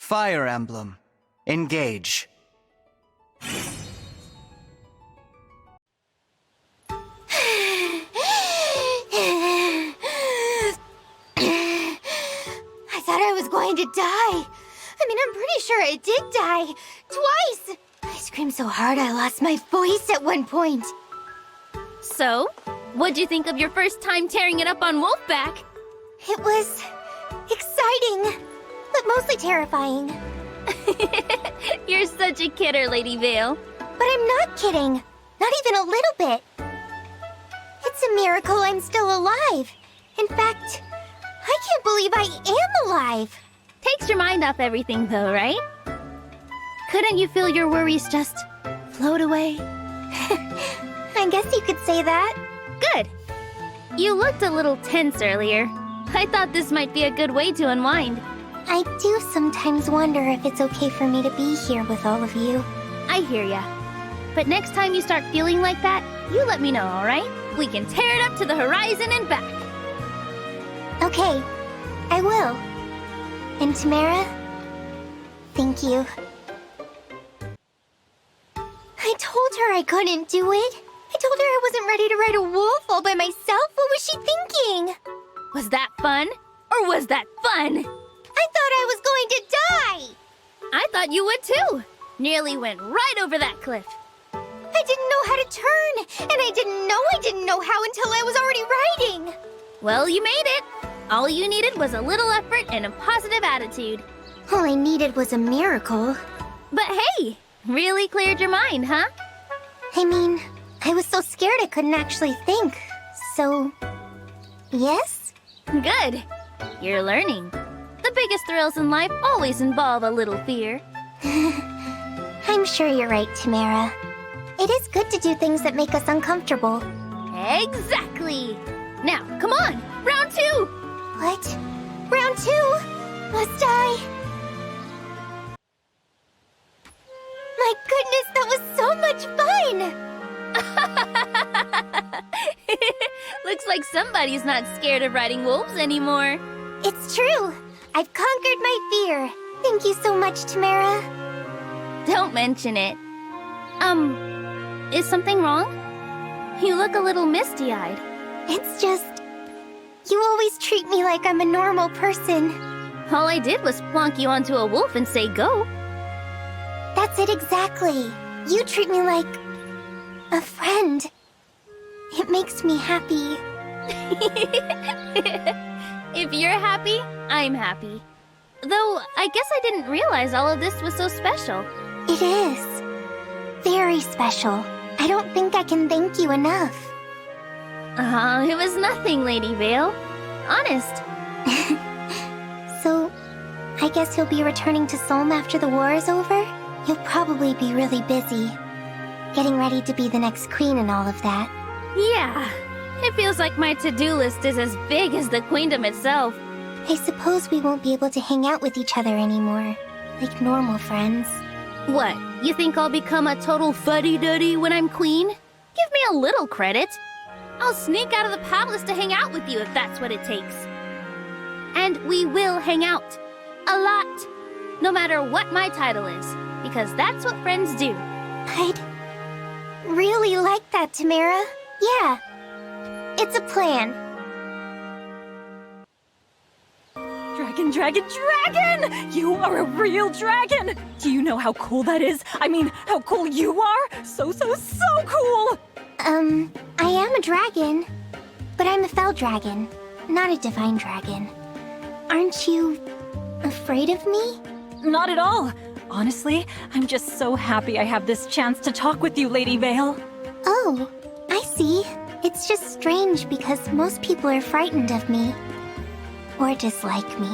Fire Emblem. Engage. I thought I was going to die. I mean, I'm pretty sure I did die. Twice! I screamed so hard I lost my voice at one point. So, what'd you think of your first time tearing it up on Wolfback? It was exciting, but mostly terrifying. You're such a kidder, Lady Veyle. But I'm not kidding. Not even a little bit. It's a miracle I'm still alive. In fact, I can't believe I am alive. Takes your mind off everything, though, right? Couldn't you feel your worries just float away? I guess you could say that. Good. You looked a little tense earlier. I thought this might be a good way to unwind. I do sometimes wonder if it's okay for me to be here with all of you. I hear ya. But next time you start feeling like that, you let me know, alright? We can tear it up to the horizon and back. Okay, I will. And Tamara, thank you. I told her I couldn't do it. I told her I wasn't ready to ride a wolf all by myself. What was she thinking? Was that fun? Or was that fun? I thought I was going to die! I thought you would too. Nearly went right over that cliff. I didn't know how to turn, and I didn't know how until I was already riding. Well, you made it. All you needed was a little effort and a positive attitude. All I needed was a miracle. But hey, really cleared your mind, huh? I mean, I was so scared I couldn't actually think. So, yes? Good. You're learning. The biggest thrills in life always involve a little fear. I'm sure you're right, Tamara. It is good to do things that make us uncomfortable. Exactly. Now, come on, round 2. What? Round 2? Must I? My goodness, that was so much fun! Looks like somebody's not scared of riding wolves anymore. It's true. I've conquered my fear. Thank you so much, Tamara. Don't mention it. Is something wrong? You look a little misty-eyed. It's just... you always treat me like I'm a normal person. All I did was plonk you onto a wolf and say go. That's it exactly. You treat me like... a friend. It makes me happy. If you're happy, I'm happy. Though, I guess I didn't realize all of this was so special. It is. Very special. I don't think I can thank you enough. It was nothing, Lady Veyle. Honest. So, I guess you'll be returning to Solm after the war is over? You'll probably be really busy. Getting ready to be the next queen and all of that. Yeah. It feels like my to-do list is as big as the queendom itself. I suppose we won't be able to hang out with each other anymore, like normal friends. What, you think I'll become a total fuddy-duddy when I'm queen? Give me a little credit. I'll sneak out of the palace to hang out with you if that's what it takes. And we will hang out. A lot. No matter what my title is, because that's what friends do. I'd really like that, Tamara. Yeah. It's a plan. Dragon, dragon, dragon! You are a real dragon! Do you know how cool that is? I mean, how cool you are? So cool! I am a dragon, but I'm a fell dragon, not a divine dragon. Aren't you afraid of me? Not at all. Honestly, I'm just so happy I have this chance to talk with you, Lady Veyle. Oh, I see. It's just strange because most people are frightened of me. Or dislike me.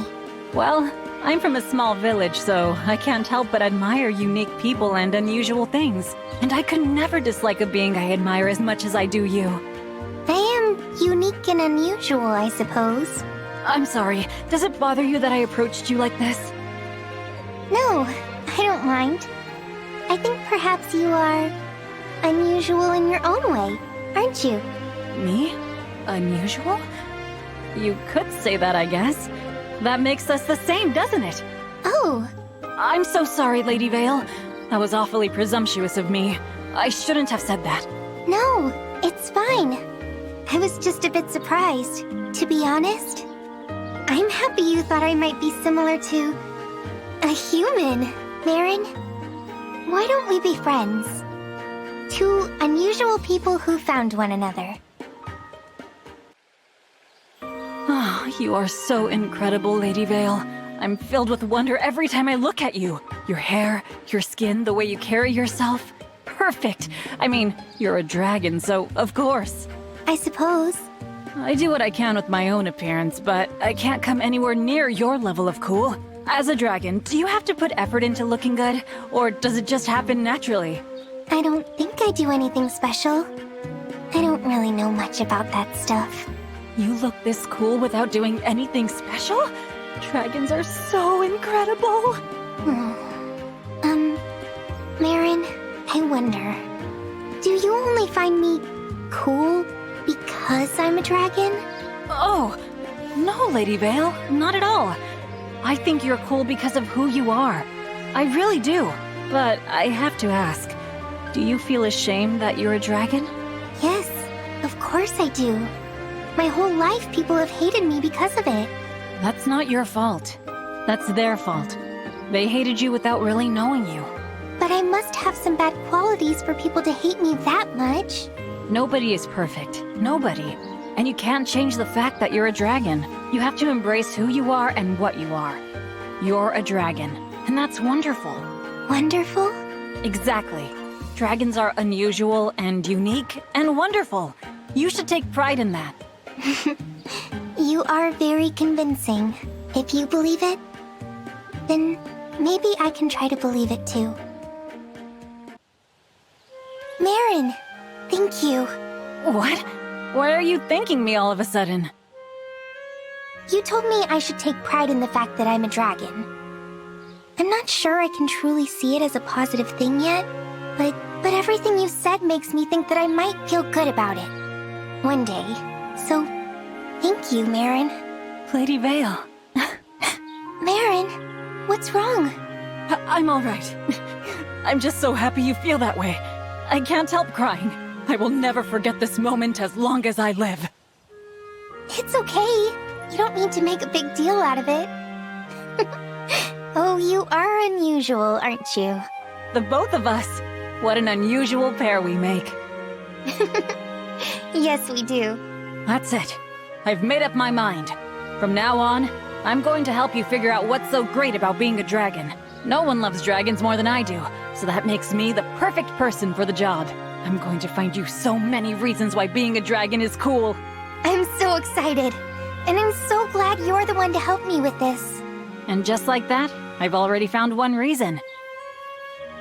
Well, I'm from a small village, so I can't help but admire unique people and unusual things. And I could never dislike a being I admire as much as I do you. I am unique and unusual, I suppose. I'm sorry, does it bother you that I approached you like this? No, I don't mind. I think perhaps you are unusual in your own way, aren't you? Me? Unusual? You could say that, I guess. That makes us the same, doesn't it? Oh, I'm so sorry, Lady Veyle. That was awfully presumptuous of me. I shouldn't have said that. no, it's fine. I was just a bit surprised, to be honest. I'm happy you thought I might be similar to a human, Marin. Why don't we be friends? Two unusual people who found one another. Oh, you are so incredible, Lady Veyle. I'm filled with wonder every time I look at you. Your hair, your skin, the way you carry yourself. Perfect. I mean, you're a dragon, so of course. I suppose. I do what I can with my own appearance, but I can't come anywhere near your level of cool. As a dragon, do you have to put effort into looking good, or does it just happen naturally? I don't think I do anything special. I don't really know much about that stuff. You look this cool without doing anything special? Dragons are so incredible. Marin, I wonder, do you only find me cool because I'm a dragon? Oh, no, Lady Veyle, not at all. I think you're cool because of who you are. I really do. But I have to ask, do you feel ashamed that you're a dragon? Yes, of course I do. My whole life people have hated me because of it. That's not your fault. That's their fault. They hated you without really knowing you. But I must have some bad qualities for people to hate me that much. Nobody is perfect. Nobody. And you can't change the fact that you're a dragon. You have to embrace who you are and what you are. You're a dragon, and that's wonderful. Wonderful? Exactly. Dragons are unusual and unique and wonderful. You should take pride in that. You are very convincing. If you believe it, then maybe I can try to believe it too. Marin, thank you. What? Why are you thanking me all of a sudden? You told me I should take pride in the fact that I'm a dragon. I'm not sure I can truly see it as a positive thing yet, but everything you said makes me think that I might feel good about it. One day. So, thank you, Marin. Lady Veyle. Marin, what's wrong? I'm all right. I'm just so happy you feel that way. I can't help crying. I will never forget this moment as long as I live. It's okay. You don't need to make a big deal out of it. Oh, you are unusual, aren't you? The both of us. What an unusual pair we make. Yes, we do. That's it. I've made up my mind. From now on, I'm going to help you figure out what's so great about being a dragon. No one loves dragons more than I do, so that makes me the perfect person for the job. I'm going to find you so many reasons why being a dragon is cool. I'm so excited. And I'm so glad you're the one to help me with this. And just like that, I've already found one reason.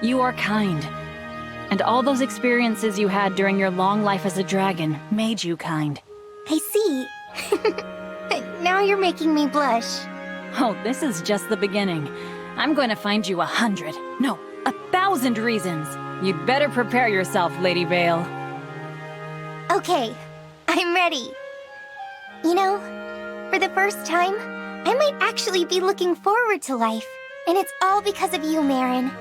You are kind. And all those experiences you had during your long life as a dragon made you kind. I see. Now you're making me blush. Oh, this is just the beginning. I'm going to find you 100, no, 1,000 reasons. You'd better prepare yourself, Lady Veyle. Okay, I'm ready. You know, for the first time, I might actually be looking forward to life. And it's all because of you, Marin.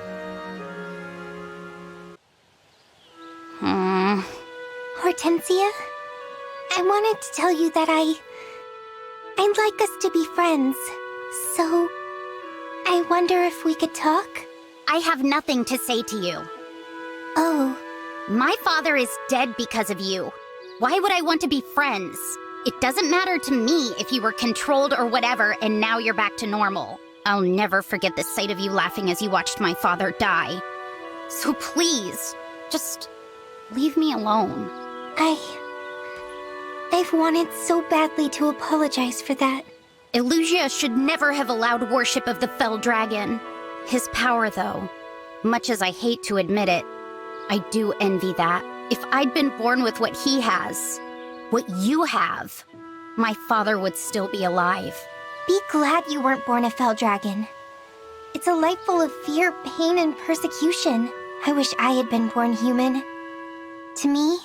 Hortensia, I wanted to tell you that I'd like us to be friends. So, I wonder if we could talk? I have nothing to say to you. Oh, My father is dead because of you. Why would I want to be friends? It doesn't matter to me if you were controlled or whatever and now you're back to normal. I'll never forget the sight of you laughing as you watched my father die. So please, just leave me alone. I've wanted so badly to apologize for that. Illusia should never have allowed worship of the fell dragon. His power, though, much as I hate to admit it, I do envy that. If I'd been born with what he has, what you have, my father would still be alive. Be glad you weren't born a fell dragon. It's a life full of fear, pain, and persecution. I wish I had been born human. To me,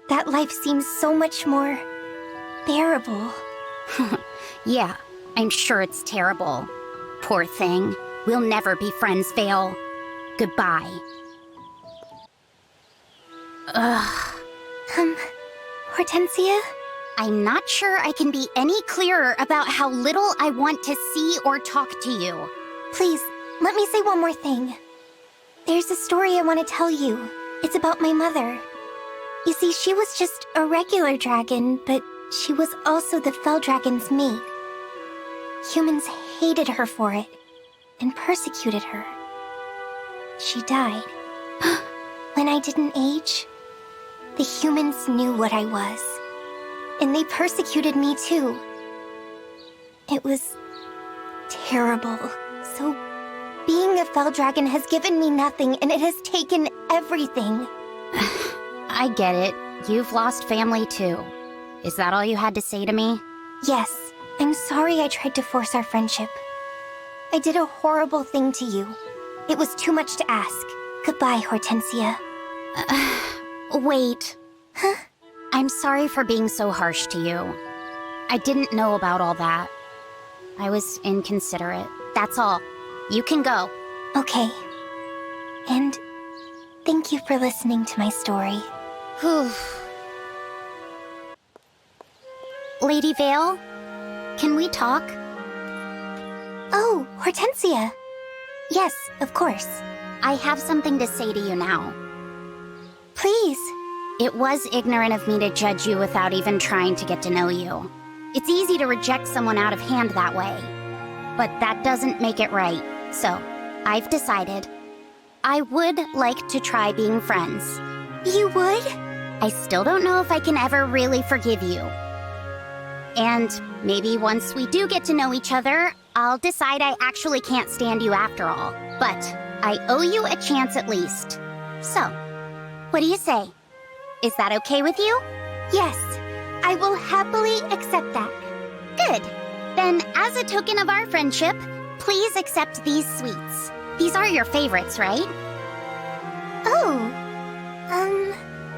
that life seems so much more bearable. Yeah, I'm sure it's terrible. Poor thing. We'll never be friends, Veyle. Goodbye. Hortensia? I'm not sure I can be any clearer about how little I want to see or talk to you. Please, let me say one more thing. There's a story I want to tell you. It's about my mother. You see, she was just a regular dragon, but she was also the Fell Dragon's mate. Humans hated her for it, and persecuted her. She died. When I didn't age, the humans knew what I was. And they persecuted me too. It was terrible. So, being a Fell Dragon has given me nothing, and it has taken everything. I get it. You've lost family too. Is that all you had to say to me? Yes, I'm sorry I tried to force our friendship. I did a horrible thing to you. It was too much to ask. Goodbye, Hortensia. Wait. Huh? I'm sorry for being so harsh to you. I didn't know about all that. I was inconsiderate. That's all. You can go. Okay. And thank you for listening to my story. Whew. Lady Veyle, can we talk? Oh, Hortensia. Yes, of course. I have something to say to you now. Please. It was ignorant of me to judge you without even trying to get to know you. It's easy to reject someone out of hand that way. But that doesn't make it right. So, I've decided. I would like to try being friends. You would? I still don't know if I can ever really forgive you. And maybe once we do get to know each other, I'll decide I actually can't stand you after all. But I owe you a chance at least. So, what do you say? Is that okay with you? Yes, I will happily accept that. Good. Then, as a token of our friendship, please accept these sweets. These are your favorites, right? Oh,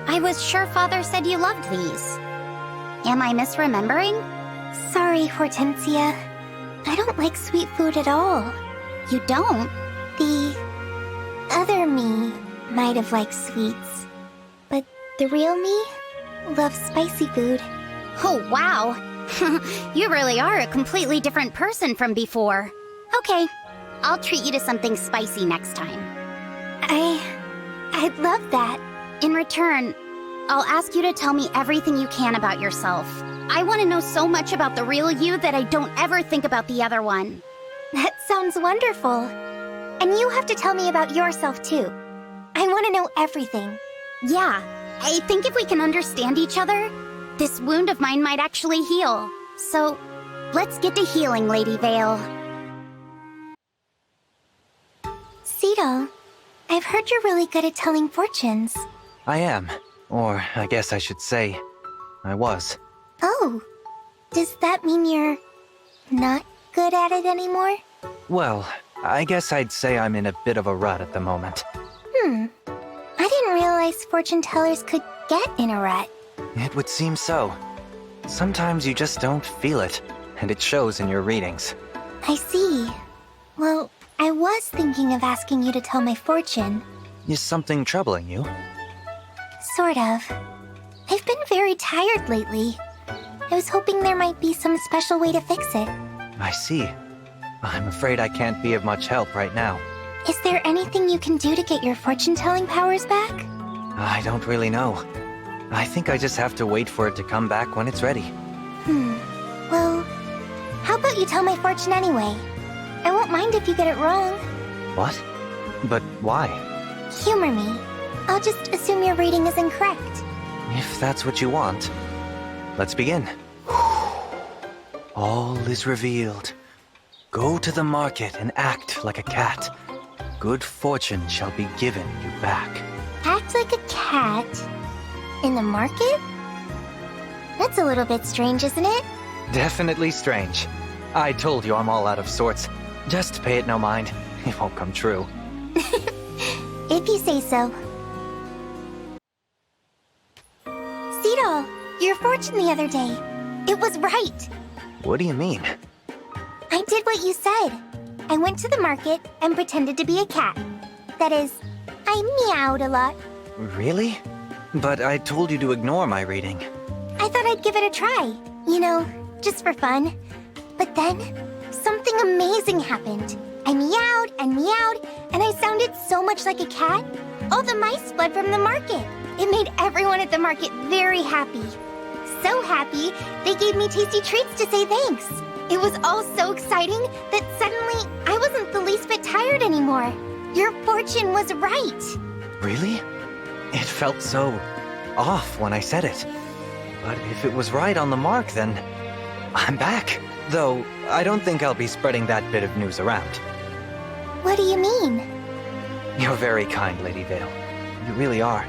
I was sure Father said you loved these. Am I misremembering? Sorry, Hortensia. I don't like sweet food at all. You don't? The other me might have liked sweets, but the real me loves spicy food. Oh, wow. You really are a completely different person from before. Okay, I'll treat you to something spicy next time. I'd love that. In return, I'll ask you to tell me everything you can about yourself. I want to know so much about the real you that I don't ever think about the other one. That sounds wonderful. And you have to tell me about yourself too. I want to know everything. Yeah, I think if we can understand each other, this wound of mine might actually heal. So, let's get to healing, Lady Veyle. Cedal, I've heard you're really good at telling fortunes. I am. Or I guess I should say, I was. Oh, does that mean you're not good at it anymore? Well, I guess I'd say I'm in a bit of a rut at the moment. I didn't realize fortune tellers could get in a rut. It would seem so. Sometimes you just don't feel it, and it shows in your readings. I see. Well, I was thinking of asking you to tell my fortune. Is something troubling you? Sort of. I've been very tired lately. I was hoping there might be some special way to fix it. I see. I'm afraid I can't be of much help right now. Is there anything you can do to get your fortune-telling powers back? I don't really know. I think I just have to wait for it to come back when it's ready. Well, how about you tell my fortune anyway? I won't mind if you get it wrong. What? But why? Humor me. I'll just assume your reading is incorrect. If that's what you want. Let's begin. All is revealed. Go to the market and act like a cat. Good fortune shall be given you back. Act like a cat? In the market? That's a little bit strange, isn't it? Definitely strange. I told you I'm all out of sorts. Just pay it no mind. It won't come true. If you say so. Cedal, your fortune the other day. It was right. What do you mean? I did what you said. I went to the market and pretended to be a cat. That is, I meowed a lot. Really? But I told you to ignore my reading. I thought I'd give it a try. You know, just for fun. But then, something amazing happened. I meowed and I sounded so much like a cat. All the mice fled from the market. It made everyone at the market very happy. So happy, they gave me tasty treats to say thanks. It was all so exciting that suddenly I wasn't the least bit tired anymore. Your fortune was right. Really? It felt so off when I said it. But if it was right on the mark, then I'm back. Though, I don't think I'll be spreading that bit of news around. What do you mean? You're very kind, Lady Veyle. You really are.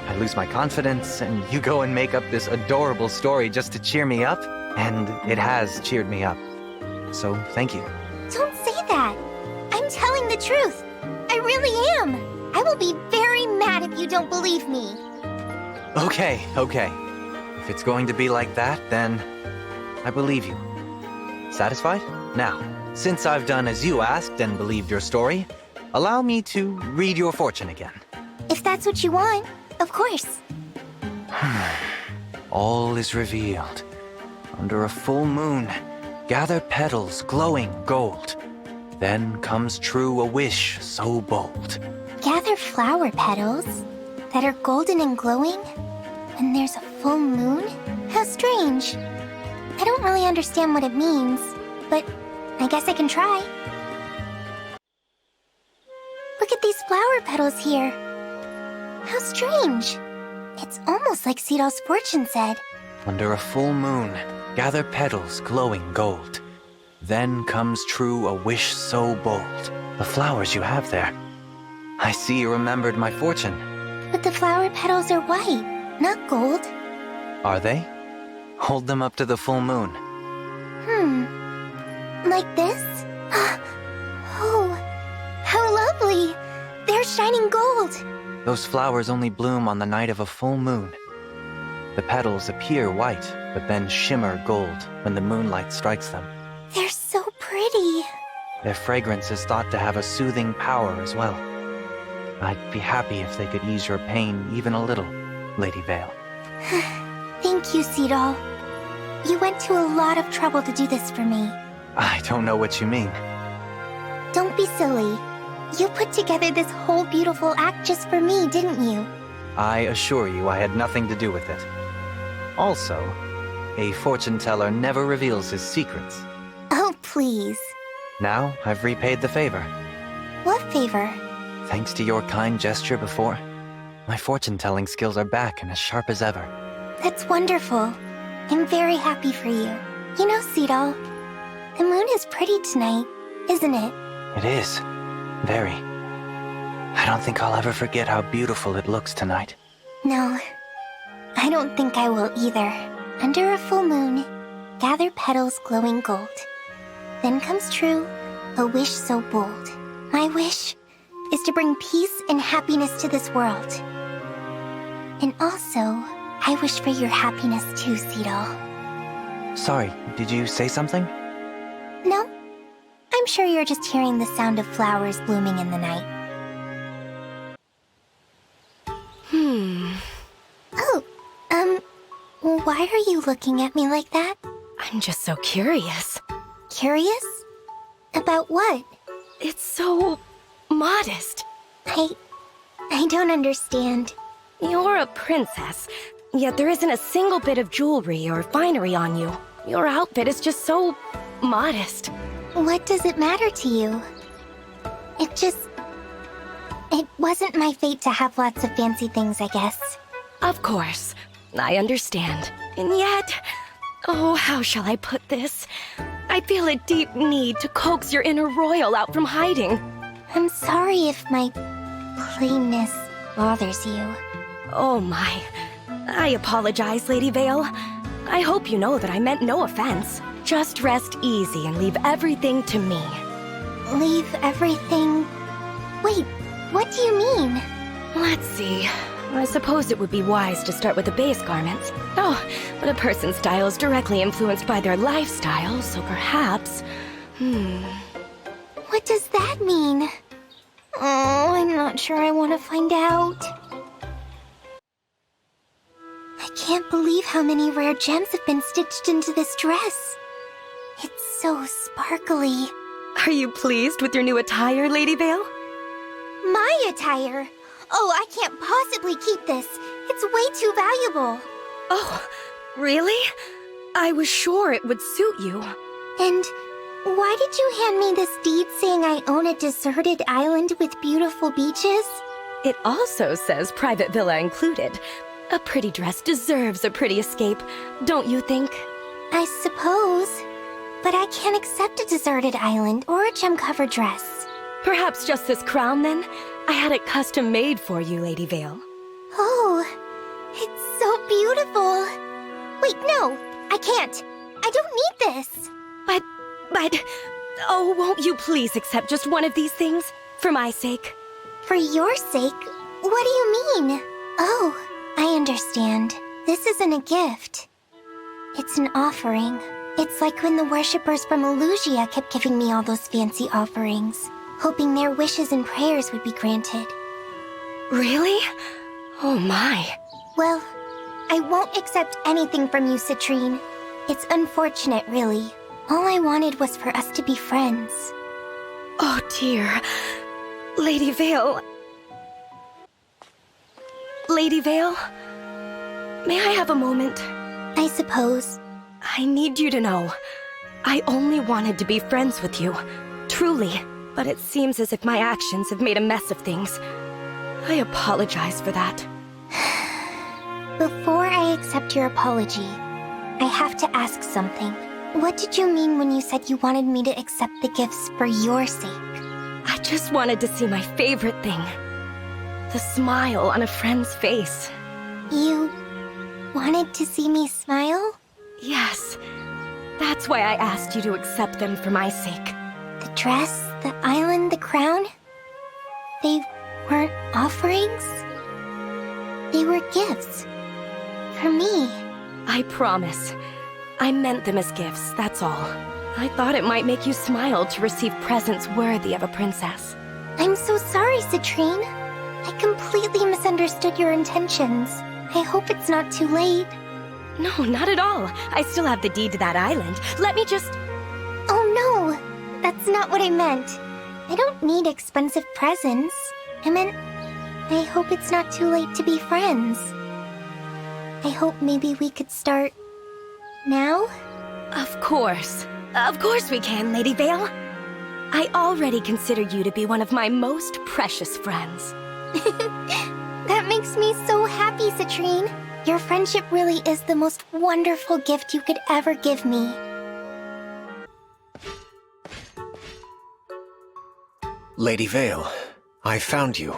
I lose my confidence, and you go and make up this adorable story just to cheer me up, and it has cheered me up. So, thank you. Don't say that. I'm telling the truth. I really am. I will be very mad if you don't believe me. Okay. If it's going to be like that, then I believe you. Satisfied? Now, since I've done as you asked and believed your story, allow me to read your fortune again. If that's what you want, of course. All is revealed. Under a full moon, gather petals glowing gold. Then comes true a wish so bold. Gather flower petals that are golden and glowing when there's a full moon? How strange. I don't really understand what it means, but I guess I can try. Look at these flower petals here. How strange. It's almost like Seedall's fortune said. Under a full moon, gather petals glowing gold. Then comes true a wish so bold. The flowers you have there. I see you remembered my fortune. But the flower petals are white, not gold. Are they? Hold them up to the full moon. Like this? Oh, how lovely! They're shining gold! Those flowers only bloom on the night of a full moon. The petals appear white, but then shimmer gold when the moonlight strikes them. They're so pretty. Their fragrance is thought to have a soothing power as well. I'd be happy if they could ease your pain even a little, Lady Veyle. Thank you, Seedall. You went to a lot of trouble to do this for me. I don't know what you mean. Don't be silly. You put together this whole beautiful act just for me, didn't you? I assure you I had nothing to do with it. Also, a fortune teller never reveals his secrets. Oh, please. Now I've repaid the favor. What favor? Thanks to your kind gesture before, my fortune-telling skills are back and as sharp as ever. That's wonderful. I'm very happy for you. You know, Seedall, the moon is pretty tonight, isn't it? It is. Very. I don't think I'll ever forget how beautiful it looks tonight. No, I don't think I will either. Under a full moon, gather petals glowing gold. Then comes true a wish so bold. My wish is to bring peace and happiness to this world. And also, I wish for your happiness too, Seedall. Sorry, did you say something? No? I'm sure you're just hearing the sound of flowers blooming in the night. Oh, why are you looking at me like that? I'm just so curious. Curious? About what? It's so modest. I don't understand. You're a princess, yet there isn't a single bit of jewelry or finery on you. Your outfit is just so modest. What does it matter to you? It wasn't my fate to have lots of fancy things, I guess. Of course, I understand. And yet, oh, how shall I put this? I feel a deep need to coax your inner royal out from hiding. I'm sorry if my plainness bothers you. Oh my. I apologize, Lady Veyle. I hope you know that I meant no offense. Just rest easy and leave everything to me. Leave everything? Wait, what do you mean? Let's see. I suppose it would be wise to start with the base garments. Oh, but a person's style is directly influenced by their lifestyle, so perhaps What does that mean? Oh, I'm not sure I want to find out. I can't believe how many rare gems have been stitched into this dress. It's so sparkly. Are you pleased with your new attire, Lady Veyle? My attire? Oh, I can't possibly keep this. It's way too valuable. Oh, really? I was sure it would suit you. And why did you hand me this deed saying I own a deserted island with beautiful beaches? It also says private villa included. A pretty dress deserves a pretty escape, don't you think? I suppose. But I can't accept a deserted island or a gem-covered dress. Perhaps just this crown, then? I had it custom made for you, Lady Veyle. Oh, it's so beautiful. Wait, no, I can't. I don't need this. But, oh, won't you please accept just one of these things? For my sake. For your sake? What do you mean? Oh, I understand. This isn't a gift. It's an offering. It's like when the worshippers from Elusia kept giving me all those fancy offerings, hoping their wishes and prayers would be granted. Really? Oh my. Well, I won't accept anything from you, Citrine. It's unfortunate, really. All I wanted was for us to be friends. Oh dear. Lady Veyle. Lady Veyle? May I have a moment? I suppose. I need you to know. I only wanted to be friends with you. Truly. But it seems as if my actions have made a mess of things. I apologize for that. Before I accept your apology, I have to ask something. What did you mean when you said you wanted me to accept the gifts for your sake? I just wanted to see my favorite thing. The smile on a friend's face. You wanted to see me smile? Yes. That's why I asked you to accept them for my sake. The dress, the island, the crown? They weren't offerings? They were gifts. For me. I promise. I meant them as gifts, that's all. I thought it might make you smile to receive presents worthy of a princess. I'm so sorry, Citrine. I completely misunderstood your intentions. I hope it's not too late. No, not at all. I still have the deed to that island. Let me just... Oh no! That's not what I meant. I don't need expensive presents. I meant, I hope it's not too late to be friends. I hope maybe we could start... now? Of course. Of course we can, Lady Veyle. I already consider you to be one of my most precious friends. That makes me so happy, Citrine. Your friendship really is the most wonderful gift you could ever give me. Lady Veyle, I found you.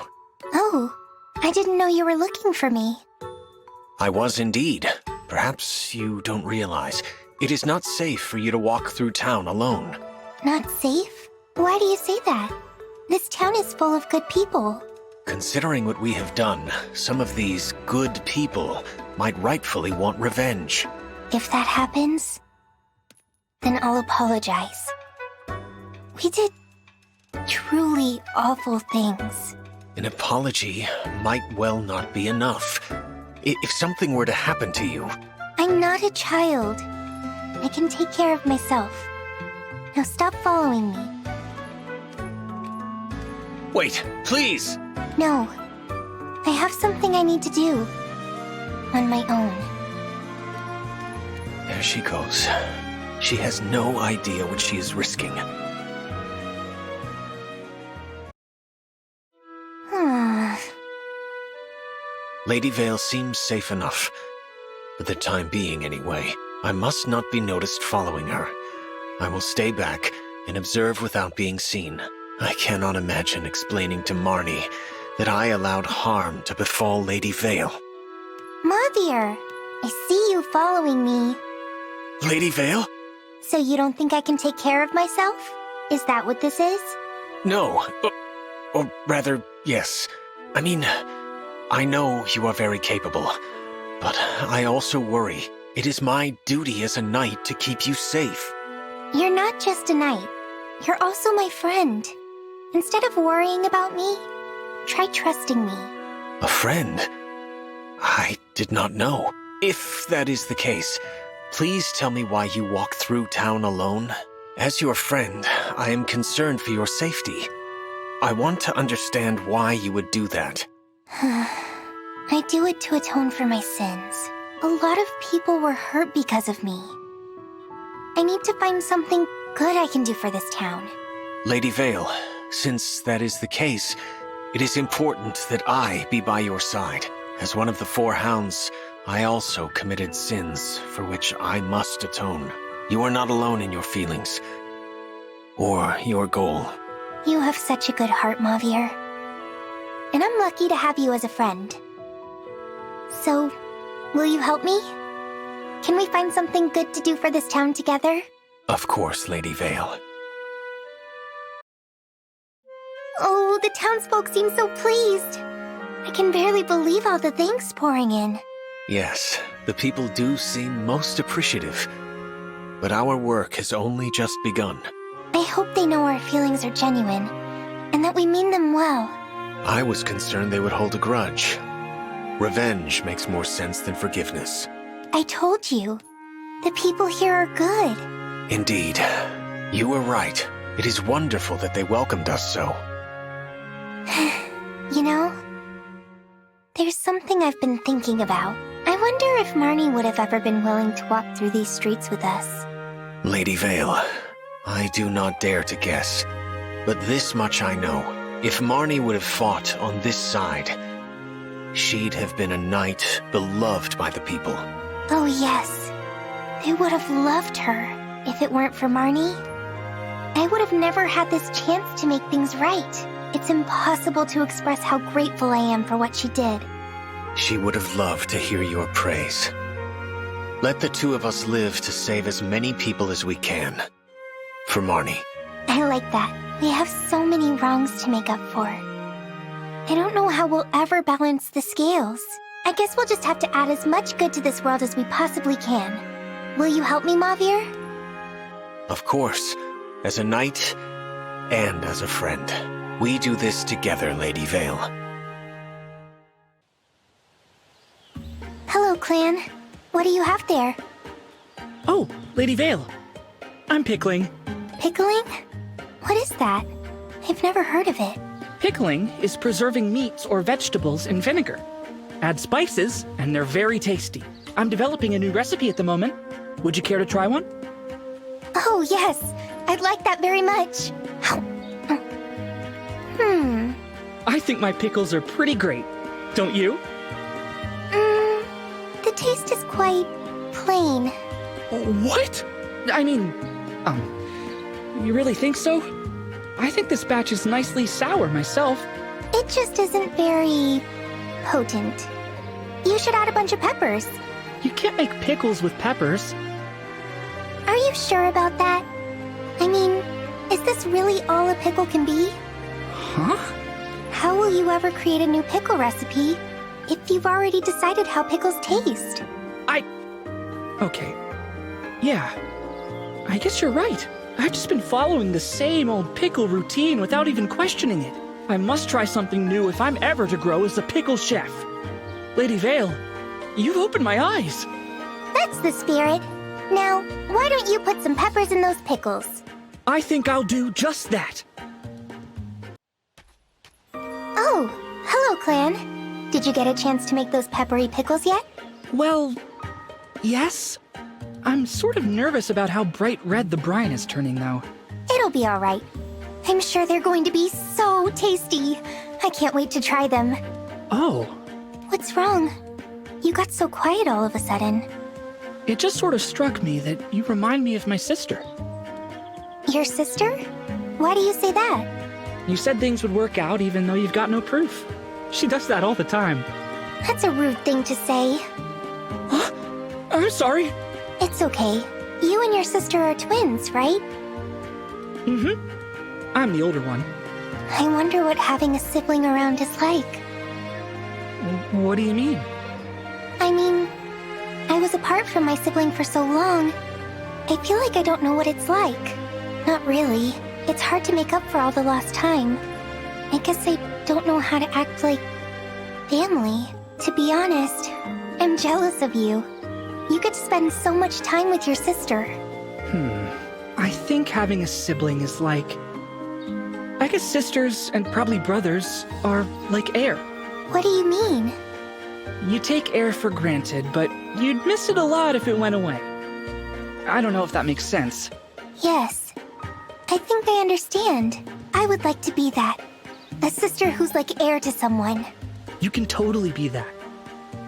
Oh, I didn't know you were looking for me. I was indeed. Perhaps you don't realize. It is not safe for you to walk through town alone. Not safe? Why do you say that? This town is full of good people. Considering what we have done, some of these good people might rightfully want revenge. If that happens, then I'll apologize. We did truly awful things. An apology might well not be enough. If something were to happen to you... I'm not a child. I can take care of myself. Now stop following me. Wait, please! No. I have something I need to do. On my own. There she goes. She has no idea what she is risking. Lady Veyle seems safe enough. For the time being, anyway. I must not be noticed following her. I will stay back and observe without being seen. I cannot imagine explaining to Marnie that I allowed harm to befall Lady Veyle. Mavir, I see you following me. Lady Veyle? So you don't think I can take care of myself? Is that what this is? No. Or rather, yes. I mean, I know you are very capable, but I also worry. It is my duty as a knight to keep you safe. You're not just a knight. you're also my friend. Instead of worrying about me, try trusting me. A friend? I did not know. If that is the case, please tell me why you walk through town alone. As your friend, I am concerned for your safety. I want to understand why you would do that. I do it to atone for my sins. A lot of people were hurt because of me. I need to find something good I can do for this town. Lady Veyle, since that is the case, it is important that I be by your side. As one of the 4 hounds, I also committed sins for which I must atone. You are not alone in your feelings, or your goal. You have such a good heart, Mavier. And I'm lucky to have you as a friend. So, will you help me? Can we find something good to do for this town together? Of course, Lady Veyle. Oh, the townsfolk seem so pleased. I can barely believe all the thanks pouring in. Yes, the people do seem most appreciative. But our work has only just begun. I hope they know our feelings are genuine, and that we mean them well. I was concerned they would hold a grudge. Revenge makes more sense than forgiveness. I told you, the people here are good. Indeed. You were right. It is wonderful that they welcomed us so. You know, there's something I've been thinking about. I wonder if Marnie would have ever been willing to walk through these streets with us. Lady Veyle, I do not dare to guess. But this much I know. If Marnie would have fought on this side, she'd have been a knight beloved by the people. Oh yes, they would have loved her if it weren't for Marnie. I would have never had this chance to make things right. It's impossible to express how grateful I am for what she did. She would have loved to hear your praise. Let the 2 of us live to save as many people as we can. For Marnie. I like that. We have so many wrongs to make up for. I don't know how we'll ever balance the scales. I guess we'll just have to add as much good to this world as we possibly can. Will you help me, Mavier? Of course. As a knight and as a friend. We do this together, Lady Veyle. Hello, Clan. What do you have there? Oh, Lady Veyle. I'm pickling. Pickling? What is that? I've never heard of it. Pickling is preserving meats or vegetables in vinegar. Add spices, and they're very tasty. I'm developing a new recipe at the moment. Would you care to try one? Oh, yes. I'd like that very much. I think my pickles are pretty great. Don't you? The taste is quite plain. What? I mean, you really think so? I think this batch is nicely sour myself. It just isn't very potent. You should add a bunch of peppers. You can't make pickles with peppers. Are you sure about that? I mean, is this really all a pickle can be? Huh? How will you ever create a new pickle recipe if you've already decided how pickles taste? Okay. Yeah. I guess you're right. I've just been following the same old pickle routine without even questioning it. I must try something new if I'm ever to grow as a pickle chef. Lady Veyle, you've opened my eyes. That's the spirit. Now, why don't you put some peppers in those pickles? I think I'll do just that. Oh, hello, Clan. Did you get a chance to make those peppery pickles yet? Well, yes. I'm sort of nervous about how bright red the brine is turning, though. It'll be all right. I'm sure they're going to be so tasty. I can't wait to try them. Oh, What's wrong? You got so quiet all of a sudden. it just sort of struck me that you remind me of my sister. Your sister? Why do you say that? You said things would work out even though you've got no proof. She does that all the time. That's a rude thing to say. I'm sorry. It's okay. You and your sister are twins, right? Mm-hmm. I'm the older one. I wonder what having a sibling around is like. What do you mean? I mean, I was apart from my sibling for so long. I feel like I don't know what it's like. Not really. It's hard to make up for all the lost time. I guess I don't know how to act like family. To be honest, I'm jealous of you. You get to spend so much time with your sister. I think having a sibling is like... I guess sisters and probably brothers are like air. What do you mean? You take air for granted, but you'd miss it a lot if it went away. I don't know if that makes sense. Yes. I think I understand. I would like to be that. A sister who's like air to someone. You can totally be that.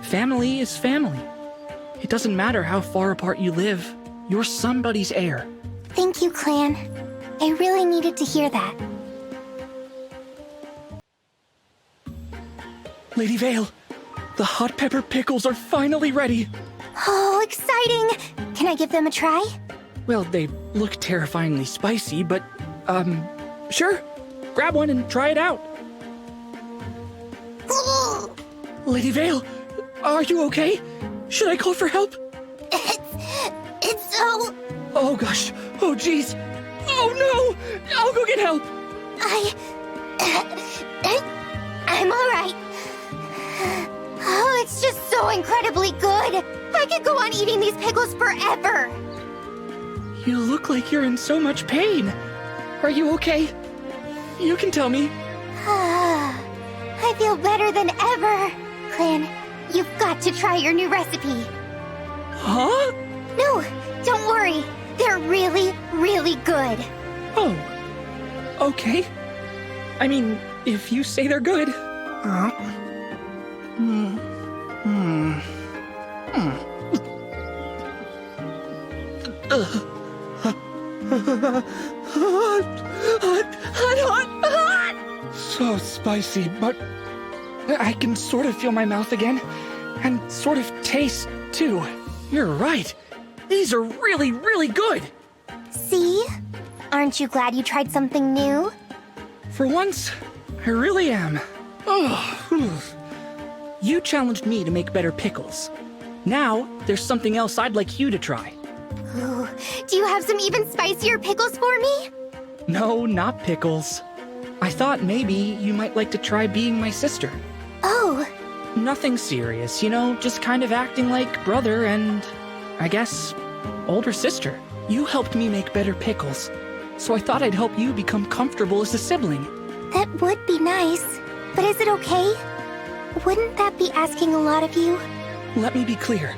Family is family. It doesn't matter how far apart you live. You're somebody's heir. Thank you, Clan. I really needed to hear that. Lady Veyle, the hot pepper pickles are finally ready. Oh, exciting! Can I give them a try? Well, they look terrifyingly spicy, but, sure. Grab one and try it out. Lady Veyle, are you okay? Should I call for help? It's so... Oh gosh, oh jeez. Oh no! I'll go get help! I'm alright. Oh, it's just so incredibly good. I could go on eating these pickles forever. You look like you're in so much pain. Are you okay? You can tell me. I feel better than ever. Clan, you've got to try your new recipe. Huh? No, don't worry. They're really, really good. Oh, okay. I mean, if you say they're good. Hot. So spicy, but I can sort of feel my mouth again, and sort of taste, too. You're right. These are really, really good. See? Aren't you glad you tried something new? For once, I really am. Oh, you challenged me to make better pickles. Now, there's something else I'd like you to try. Ooh, do you have some even spicier pickles for me? No, not pickles. I thought maybe you might like to try being my sister. Oh, Nothing serious, you know, just kind of acting like brother and, I guess, older sister. You helped me make better pickles, so I thought I'd help you become comfortable as a sibling. that would be nice. But is it okay? Wouldn't that be asking a lot of you? Let me be clear.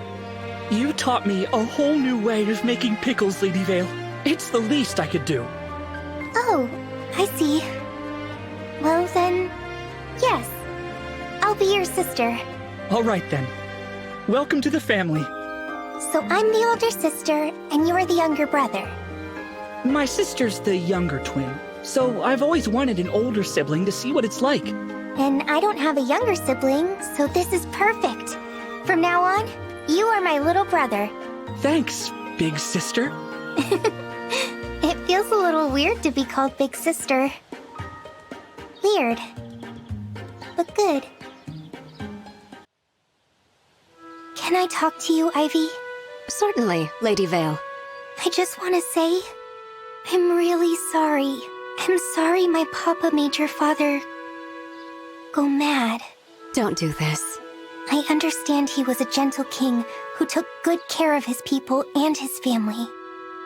You taught me a whole new way of making pickles, Lady Veyle. It's the least I could do. Oh, I see. Well then, yes. I'll be your sister. All right then. Welcome to the family. So I'm the older sister, and you're the younger brother. My sister's the younger twin, so I've always wanted an older sibling to see what it's like. And I don't have a younger sibling, so this is perfect. From now on, you are my little brother. Thanks, big sister. It feels a little weird to be called big sister. Weird. But good. Can I talk to you, Ivy? Certainly, Lady Veyle. I just want to say, I'm really sorry. I'm sorry my papa made your father go mad. Don't do this. I understand he was a gentle king who took good care of his people and his family.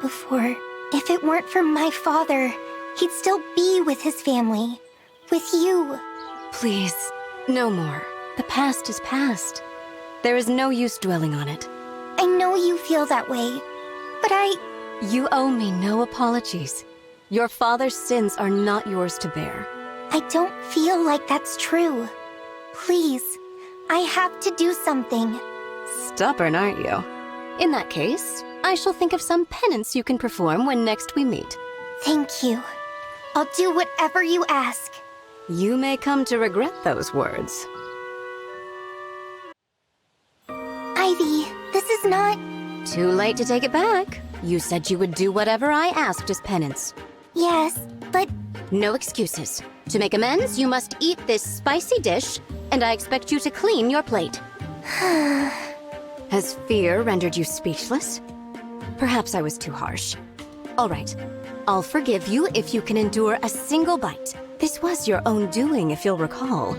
Before, if it weren't for my father, he'd still be with his family. With you. Please, no more. The past is past. There is no use dwelling on it. I know you feel that way, but You owe me no apologies. Your father's sins are not yours to bear. I don't feel like that's true. Please, I have to do something. Stubborn, aren't you? In that case, I shall think of some penance you can perform when next we meet. Thank you. I'll do whatever you ask. You may come to regret those words. Ivy, this is not... Too late to take it back. You said you would do whatever I asked as penance. Yes, but... No excuses. To make amends, you must eat this spicy dish, and I expect you to clean your plate. Has fear rendered you speechless? Perhaps I was too harsh. All right. I'll forgive you if you can endure a single bite. This was your own doing, if you'll recall.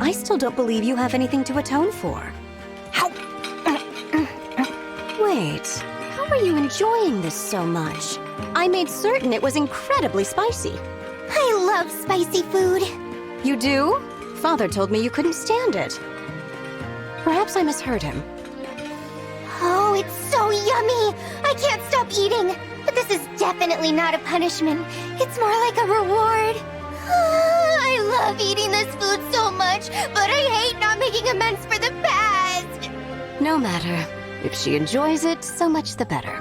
I still don't believe you have anything to atone for. How? Wait, how are you enjoying this so much? I made certain it was incredibly spicy. I love spicy food. You do? Father told me you couldn't stand it. Perhaps I misheard him. Oh, it's so yummy! I can't stop eating! But this is definitely not a punishment. It's more like a reward. I love eating this food so much, but I hate not making amends for the past! No matter. If she enjoys it, so much the better.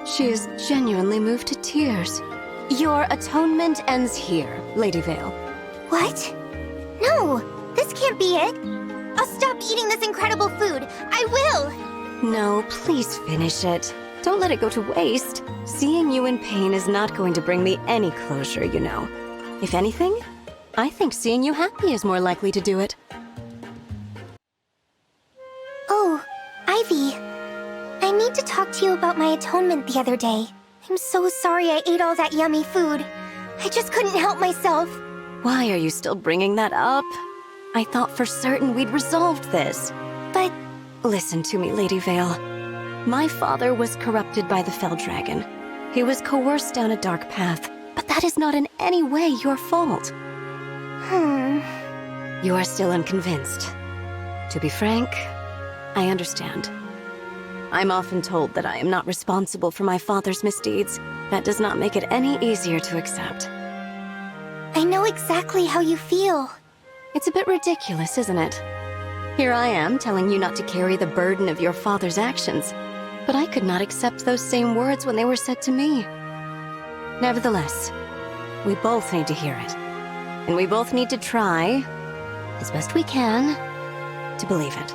She is genuinely moved to tears. Your atonement ends here, Lady Veyle. What? No, this can't be it. I'll stop eating this incredible food. I will! No, please finish it. Don't let it go to waste. Seeing you in pain is not going to bring me any closure, you know. If anything, I think seeing you happy is more likely to do it. Oh, Ivy. I need to talk to you about my atonement the other day. I'm so sorry I ate all that yummy food. I just couldn't help myself. Why are you still bringing that up? I thought for certain we'd resolved this. But listen to me, Lady Veyle. My father was corrupted by the Fell Dragon. He was coerced down a dark path, but that is not in any way your fault. You are still unconvinced. To be frank, I understand. I'm often told that I am not responsible for my father's misdeeds. That does not make it any easier to accept. I know exactly how you feel. It's a bit ridiculous, isn't it? Here I am telling you not to carry the burden of your father's actions, but I could not accept those same words when they were said to me. Nevertheless, we both need to hear it. And we both need to try, as best we can, to believe it.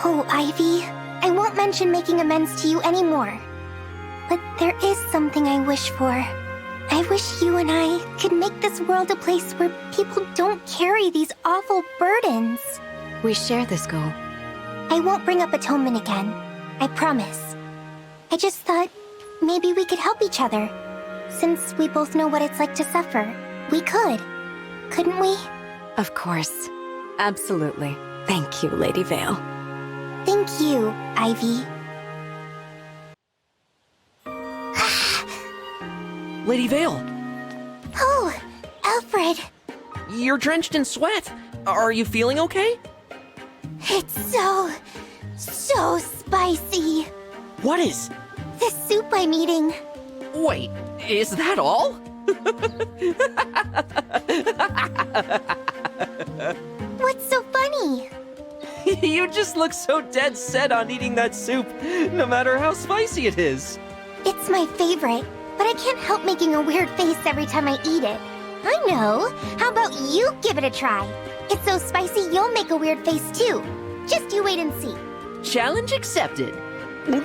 Oh, Ivy, I won't mention making amends to you anymore. But there is something I wish for. I wish you and I could make this world a place where people don't carry these awful burdens. We share this goal. I won't bring up atonement again. I promise. I just thought maybe we could help each other. Since we both know what it's like to suffer, we could. Couldn't we? Of course. Absolutely. Thank you, Lady Veyle. Thank you, Ivy. Lady Veyle, Oh, Alfred. you're drenched in sweat. Are you feeling okay? It's so spicy. What is? The soup I'm eating. Wait, is that all? What's so funny? You just look so dead set on eating that soup, no matter how spicy it is. It's my favorite, but I can't help making a weird face every time I eat it. I know. How about you give it a try? It's so spicy you'll make a weird face too. Just you wait and see. Challenge accepted. Ugh.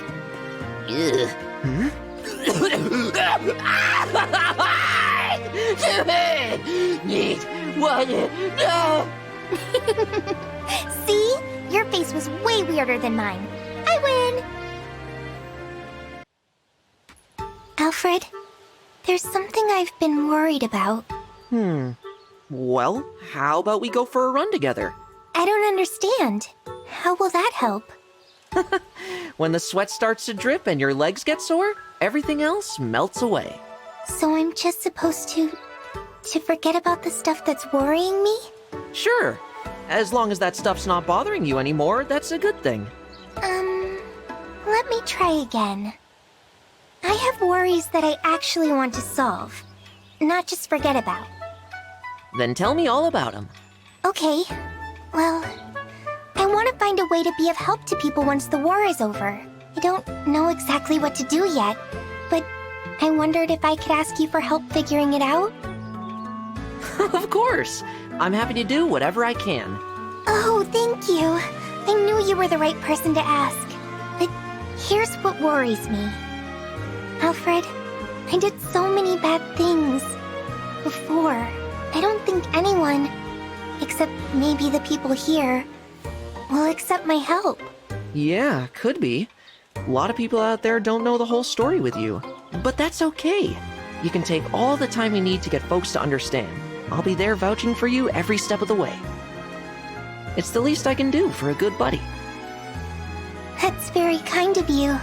Need one. No. See? Your face was way weirder than mine. I win! Alfred, there's something I've been worried about. Well, how about we go for a run together? I don't understand. How will that help? When the sweat starts to drip and your legs get sore, everything else melts away. So I'm just supposed to forget about the stuff that's worrying me? Sure. As long as that stuff's not bothering you anymore, that's a good thing. Let me try again. I have worries that I actually want to solve, not just forget about. Then tell me all about them. Okay, well, I want to find a way to be of help to people once the war is over. I don't know exactly what to do yet, but I wondered if I could ask you for help figuring it out. Of course. I'm happy to do whatever I can. Oh, thank you. I knew you were the right person to ask. But here's what worries me. Alfred, I did so many bad things before. I don't think anyone, except maybe the people here, will accept my help. Yeah, could be. A lot of people out there don't know the whole story with you. But that's okay. You can take all the time you need to get folks to understand. I'll be there vouching for you every step of the way. It's the least I can do for a good buddy. That's very kind of you.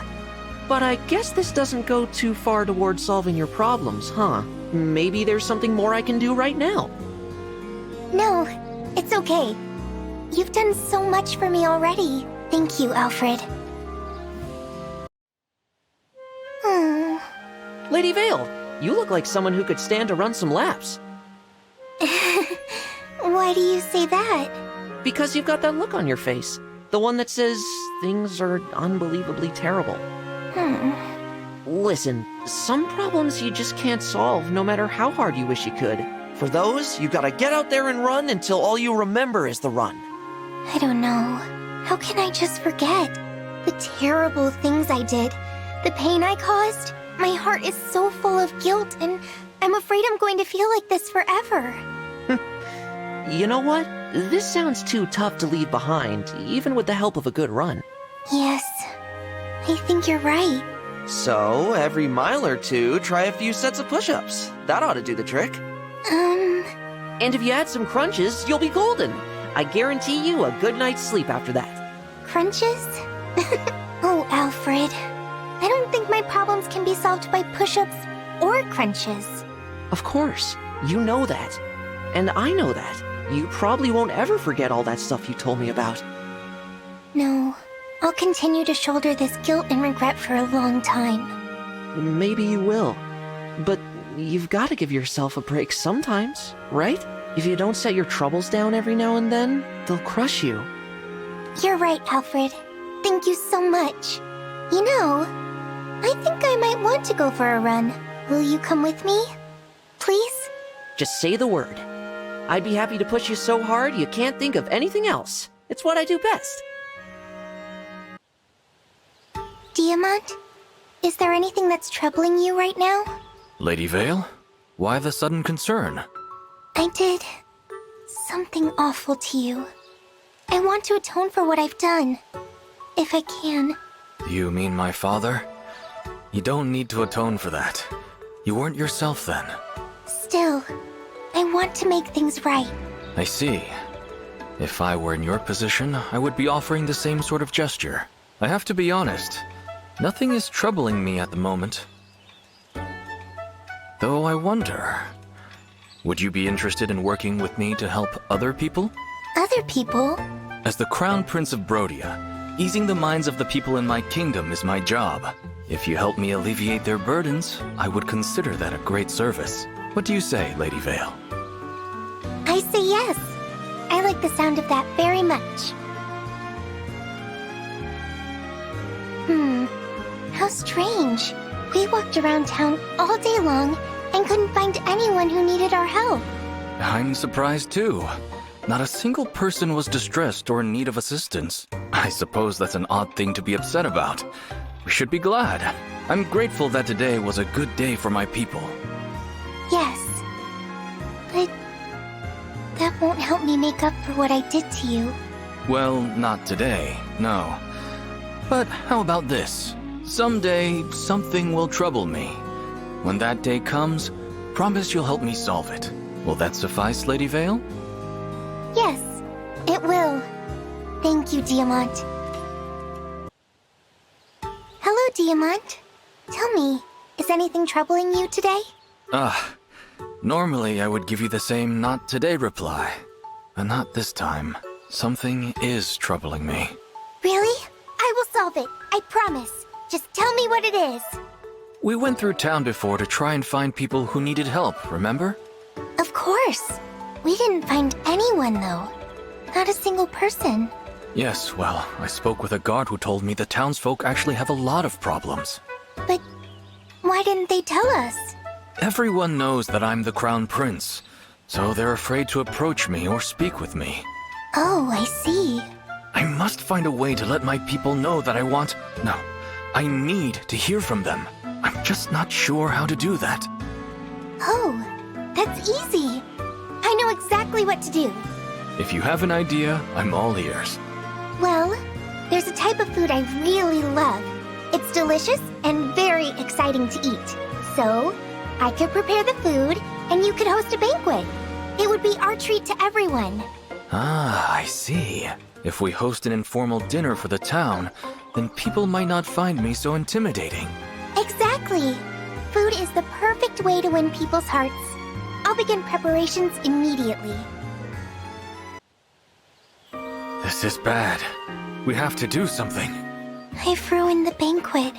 But I guess this doesn't go too far towards solving your problems, huh? Maybe there's something more I can do right now. No, it's okay. You've done so much for me already. Thank you, Alfred. Lady Veyle, you look like someone who could stand to run some laps. Why do you say that? Because you've got that look on your face. The one that says things are unbelievably terrible. Listen, some problems you just can't solve no matter how hard you wish you could. For those, you gotta get out there and run until all you remember is the run. I don't know. How can I just forget? The terrible things I did, the pain I caused. My heart is so full of guilt, and I'm afraid I'm going to feel like this forever. You know what? This sounds too tough to leave behind, even with the help of a good run. Yes, I think you're right. So, every mile or two, try a few sets of push-ups. That ought to do the trick. And if you add some crunches, you'll be golden. I guarantee you a good night's sleep after that. Crunches? Oh, Alfred. I don't think my problems can be solved by push-ups or crunches. Of course, you know that. And I know that. You probably won't ever forget all that stuff you told me about. No, I'll continue to shoulder this guilt and regret for a long time. Maybe you will. But you've got to give yourself a break sometimes, right? If you don't set your troubles down every now and then, they'll crush you. You're right, Alfred. Thank you so much. You know, I think I might want to go for a run. Will you come with me? Please? Just say the word. I'd be happy to push you so hard you can't think of anything else. It's what I do best. Diamant? Is there anything that's troubling you right now? Lady Veyle? Why the sudden concern? I did something awful to you. I want to atone for what I've done. If I can. You mean my father? You don't need to atone for that. You weren't yourself then. Still, I want to make things right. I see. If I were in your position, I would be offering the same sort of gesture. I have to be honest. Nothing is troubling me at the moment. Though I wonder... Would you be interested in working with me to help other people? Other people? As the Crown Prince of Brodia, easing the minds of the people in my kingdom is my job. If you help me alleviate their burdens, I would consider that a great service. What do you say, Lady Veyle? I say yes. I like the sound of that very much. How strange. We walked around town all day long and couldn't find anyone who needed our help. I'm surprised too. Not a single person was distressed or in need of assistance. I suppose that's an odd thing to be upset about. We should be glad. I'm grateful that today was a good day for my people. Yes. But that won't help me make up for what I did to you. Well, not today, no. But how about this? Someday, something will trouble me. When that day comes, promise you'll help me solve it. Will that suffice, Lady Veyle? Yes, it will. Thank you, Diamant. Hello, Diamant. Tell me, is anything troubling you today? Normally I would give you the same not today reply. But not this time. Something is troubling me. Really? I will solve it, I promise. Just tell me what it is. We went through town before to try and find people who needed help, remember? Of course. We didn't find anyone, though. Not a single person. Yes, well, I spoke with a guard who told me the townsfolk actually have a lot of problems. But why didn't they tell us? Everyone knows that I'm the Crown Prince, so they're afraid to approach me or speak with me. Oh, I see. I must find a way to let my people know that I need to hear from them. I'm just not sure how to do that. Oh, that's easy. I know exactly what to do. If you have an idea, I'm all ears. Well, there's a type of food I really love. It's delicious and very exciting to eat. So, I could prepare the food, and you could host a banquet. It would be our treat to everyone. Ah, I see. If we host an informal dinner for the town, then people might not find me so intimidating. Exactly. Food is the perfect way to win people's hearts. I'll begin preparations immediately. This is bad. We have to do something. I've ruined the banquet.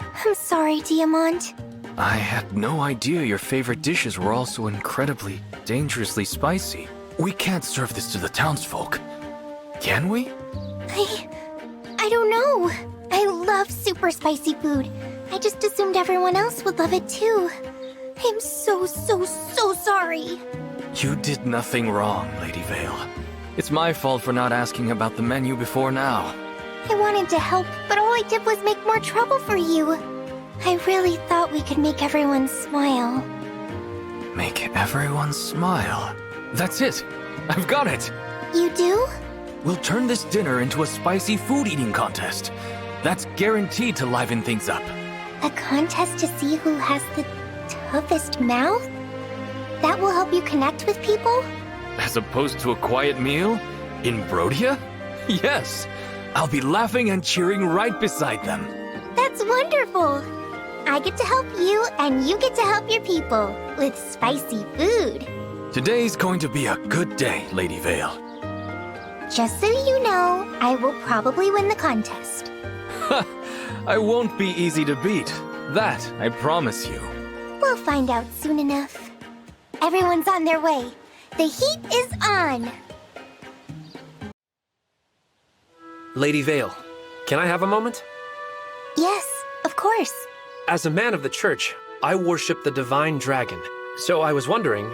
I'm sorry, Diamond. I had no idea your favorite dishes were also incredibly, dangerously spicy. We can't serve this to the townsfolk. Can we? I don't know. I love super spicy food. I just assumed everyone else would love it too. I'm so sorry. You did nothing wrong, Lady Veyle. It's my fault for not asking about the menu before now. I wanted to help, but all I did was make more trouble for you. I really thought we could make everyone smile. Make everyone smile. That's it. I've got it. You do? We'll turn this dinner into a spicy food-eating contest. That's guaranteed to liven things up. A contest to see who has the toughest mouth? That will help you connect with people? As opposed to a quiet meal? In Brodia? Yes. I'll be laughing and cheering right beside them. That's wonderful! I get to help you, and you get to help your people with spicy food. Today's going to be a good day, Lady Veyle. Just so you know, I will probably win the contest. I won't be easy to beat. That, I promise you. We'll find out soon enough. Everyone's on their way. The heat is on! Lady Veyle, can I have a moment? Yes, of course. As a man of the church, I worship the divine dragon. So I was wondering,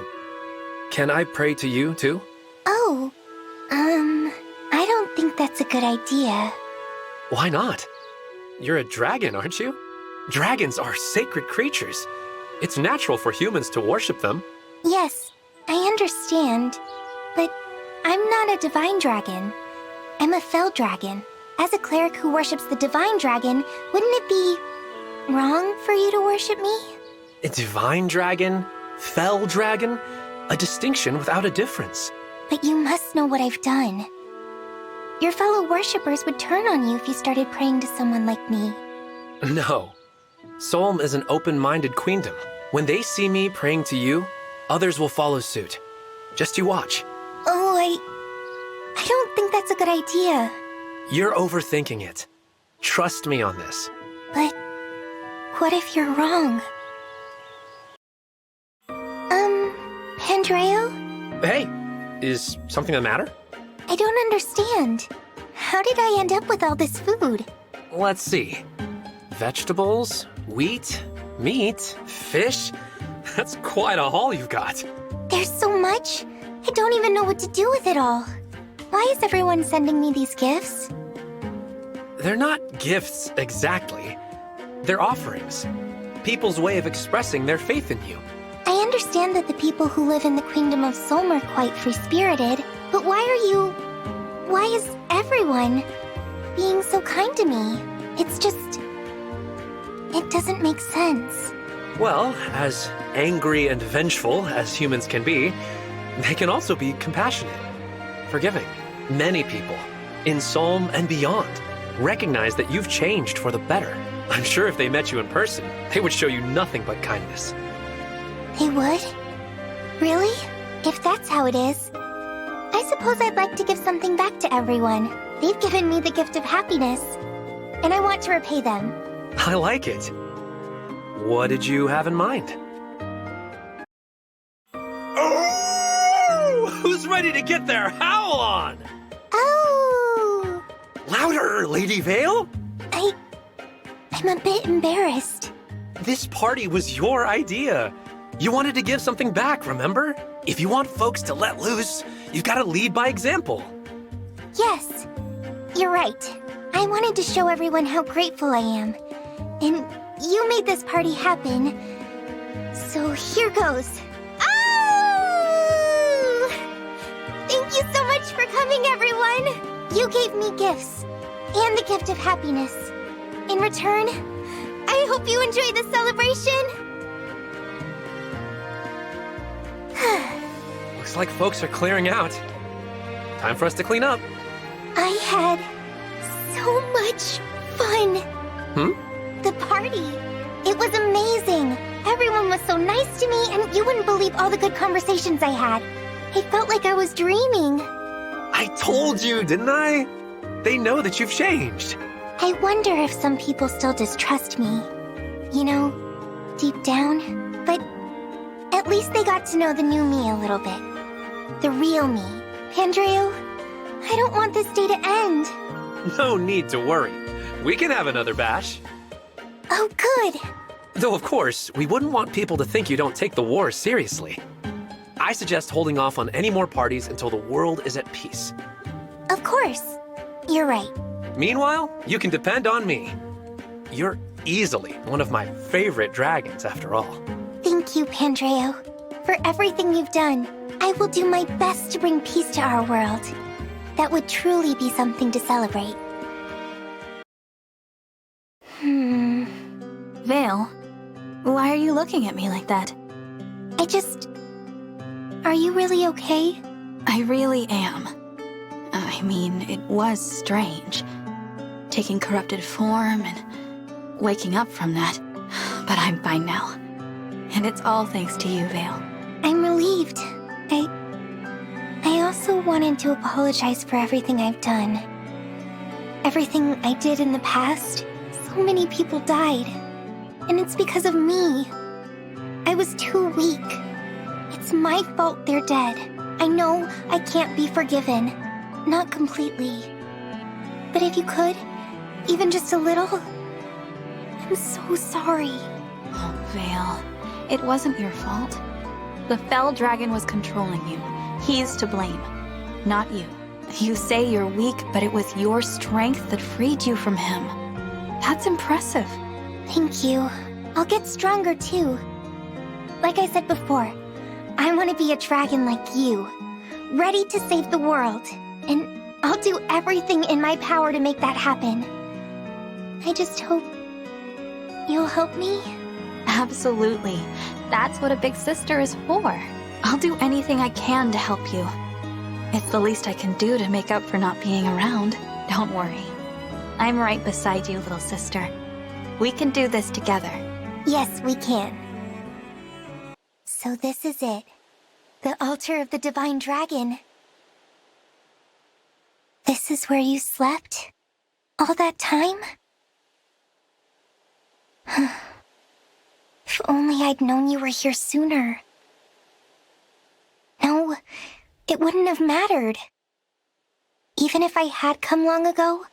can I pray to you too? Oh, I don't think that's a good idea. Why not? You're a dragon, aren't you? Dragons are sacred creatures. It's natural for humans to worship them. Yes, I understand. But I'm not a divine dragon. I'm a fell dragon. As a cleric who worships the divine dragon, wouldn't it be wrong for you to worship me? A divine dragon? Fell dragon? A distinction without a difference. But you must know what I've done. Your fellow worshippers would turn on you if you started praying to someone like me. No. Solm is an open-minded queendom. When they see me praying to you, others will follow suit. Just you watch. Oh, I don't think that's a good idea. You're overthinking it. Trust me on this. But what if you're wrong? Pandreo? Hey, is something the matter? I don't understand. How did I end up with all this food? Let's see. Vegetables, wheat, meat, fish. That's quite a haul you've got. There's so much. I don't even know what to do with it all. Why is everyone sending me these gifts? They're not gifts exactly. They're offerings. People's way of expressing their faith in you. I understand that the people who live in the Queendom of Solm are quite free-spirited, but why is everyone being so kind to me? It's just... it doesn't make sense. Well, as angry and vengeful as humans can be, they can also be compassionate, forgiving. Many people, in Solm and beyond, recognize that you've changed for the better. I'm sure if they met you in person, they would show you nothing but kindness. They would? Really? If that's how it is, I suppose I'd like to give something back to everyone. They've given me the gift of happiness, and I want to repay them. I like it. What did you have in mind? Oh! Who's ready to get their howl on? Oh! Louder, Lady Veyle! I'm a bit embarrassed. This party was your idea. You wanted to give something back, remember? If you want folks to let loose, you've got to lead by example. Yes, you're right. I wanted to show everyone how grateful I am. And you made this party happen. So here goes. Oh! Thank you so much for coming, everyone. You gave me gifts and the gift of happiness. In return, I hope you enjoy the celebration. Looks like folks are clearing out. Time for us to clean up. I had so much fun. The party. It was amazing. Everyone was so nice to me, and you wouldn't believe all the good conversations I had. It felt like I was dreaming. I told you, didn't I? They know that you've changed. I wonder if some people still distrust me. You know, deep down. But at least they got to know the new me a little bit. The real me. Pandreo, I don't want this day to end. No need to worry. We can have another bash. Oh, good. Though, of course, we wouldn't want people to think you don't take the war seriously. I suggest holding off on any more parties until the world is at peace. Of course. You're right. Meanwhile, you can depend on me. You're easily one of my favorite dragons, after all. Thank you, Pandreo, for everything you've done. I will do my best to bring peace to our world. That would truly be something to celebrate. Veyle, why are you looking at me like that? Are you really okay? I really am. I mean, it was strange. Taking corrupted form and waking up from that. But I'm fine now. And it's all thanks to you, Veyle. I'm relieved. I also wanted to apologize for everything I've done. Everything I did in the past. So many people died. And it's because of me. I was too weak. It's my fault they're dead. I know I can't be forgiven. Not completely. But if you could, even just a little, I'm so sorry. Oh, Veyle, it wasn't your fault. The fell dragon was controlling you. He's to blame, not you. You say you're weak, but it was your strength that freed you from him. That's impressive. Thank you. I'll get stronger too. Like I said before, I want to be a dragon like you, ready to save the world. And I'll do everything in my power to make that happen. I just hope you'll help me. Absolutely. That's what a big sister is for. I'll do anything I can to help you. It's the least I can do to make up for not being around. Don't worry. I'm right beside you, little sister. We can do this together. Yes, we can. So this is it. The altar of the Divine Dragon. This is where you slept? All that time? If only I'd known you were here sooner. No, it wouldn't have mattered. Even if I had come long ago,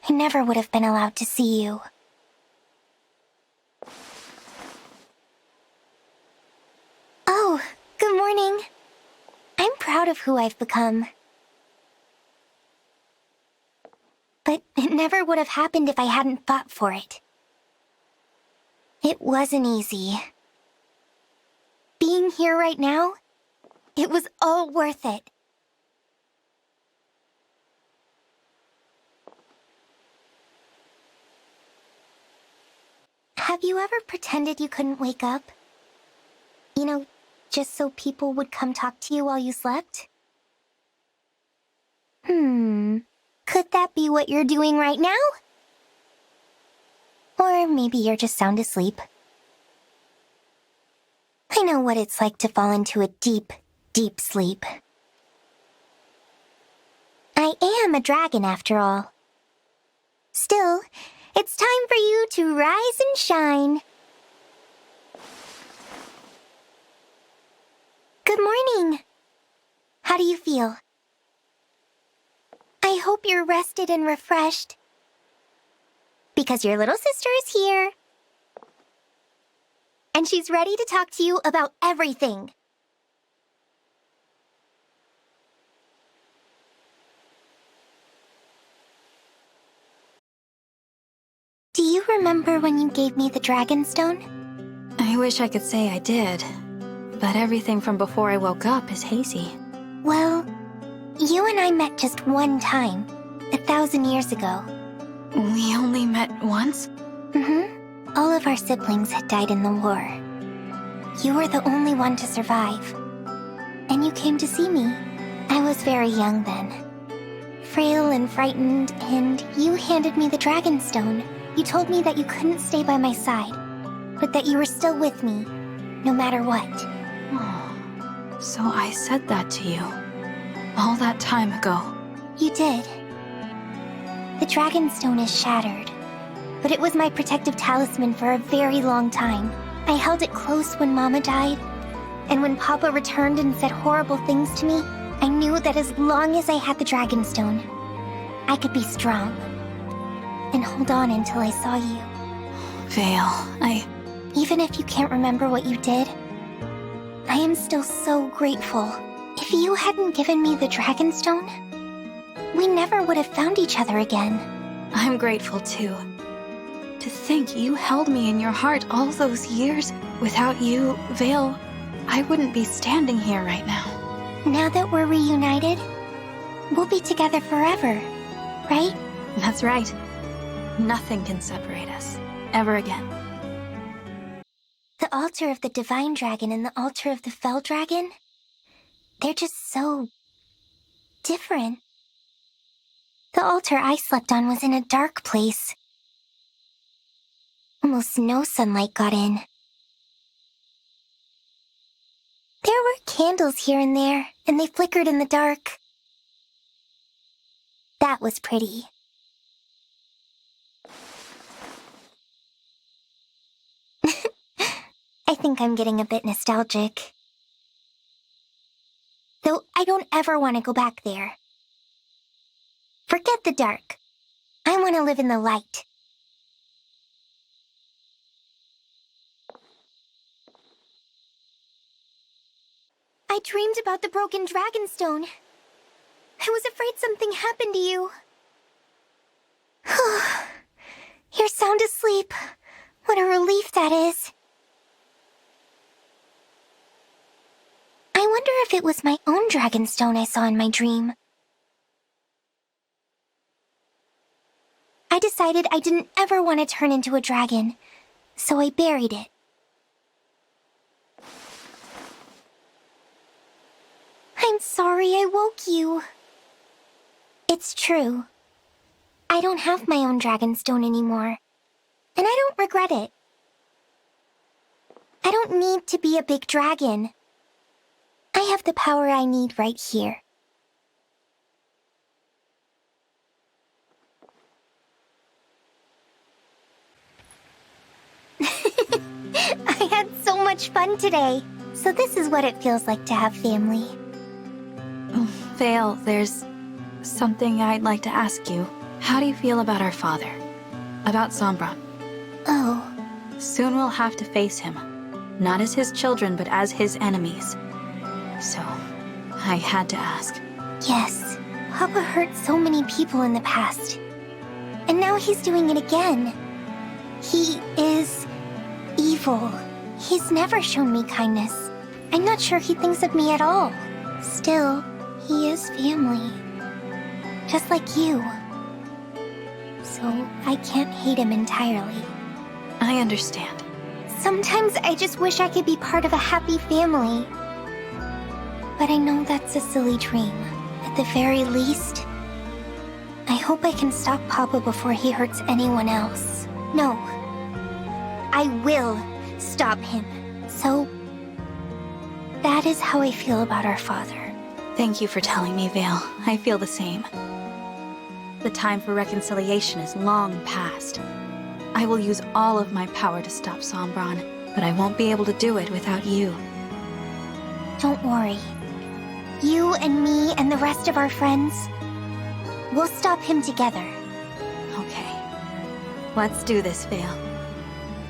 I never would have been allowed to see you. Oh, good morning. I'm proud of who I've become. But it never would have happened if I hadn't fought for it. It wasn't easy. Being here right now, it was all worth it. Have you ever pretended you couldn't wake up? You know, just so people would come talk to you while you slept? Could that be what you're doing right now? Or maybe you're just sound asleep. I know what it's like to fall into a deep, deep sleep. I am a dragon after all. Still, it's time for you to rise and shine. Good morning. How do you feel? I hope you're rested and refreshed. Because your little sister is here. And she's ready to talk to you about everything. Do you remember when you gave me the Dragonstone? I wish I could say I did, but everything from before I woke up is hazy. Well, you and I met just one time, 1,000 years ago. We only met once? All of our siblings had died in the war. You were the only one to survive. and you came to see me. I was very young then, frail and frightened, and you handed me the Dragonstone. You told me that you couldn't stay by my side, but that you were still with me, no matter what. Oh, so I said that to you all that time ago. You did. The Dragonstone is shattered, but it was my protective talisman for a very long time. I held it close when Mama died, and when Papa returned and said horrible things to me, I knew that as long as I had the Dragonstone, I could be strong and hold on until I saw you. Veyle, Even if you can't remember what you did, I am still so grateful. If you hadn't given me the Dragonstone, we never would have found each other again. I'm grateful too. To think you held me in your heart all those years. Without you, Veyle, I wouldn't be standing here right now. Now that we're reunited, we'll be together forever, right? That's right. Nothing can separate us, ever again. The altar of the Divine Dragon and the altar of the Fell Dragon, they're just so different. The altar I slept on was in a dark place. Almost no sunlight got in. There were candles here and there, and they flickered in the dark. That was pretty. I think I'm getting a bit nostalgic. Though I don't ever want to go back there. Forget the dark. I want to live in the light. I dreamed about the broken Dragonstone. I was afraid something happened to you. You're sound asleep. What a relief that is. I wonder if it was my own Dragonstone I saw in my dream. I decided I didn't ever want to turn into a dragon, so I buried it. I'm sorry I woke you. It's true. I don't have my own Dragonstone anymore, and I don't regret it. I don't need to be a big dragon. I have the power I need right here. I had so much fun today. So this is what it feels like to have family. Veyle, there's something I'd like to ask you. How do you feel about our father? About Sombron? Oh. Soon we'll have to face him. Not as his children, but as his enemies. So, I had to ask. Yes. Papa hurt so many people in the past. And now he's doing it again. He is evil. He's never shown me kindness. I'm not sure he thinks of me at all. Still, he is family. Just like you. So I can't hate him entirely. I understand. Sometimes I just wish I could be part of a happy family. But I know that's a silly dream. At the very least, I hope I can stop Papa before he hurts anyone else. No. I will stop him. So, that is how I feel about our father. Thank you for telling me, Veyle. I feel the same. The time for reconciliation is long past. I will use all of my power to stop Sombron, but I won't be able to do it without you. Don't worry. You and me and the rest of our friends, we'll stop him together. Okay. Let's do this, Veyle.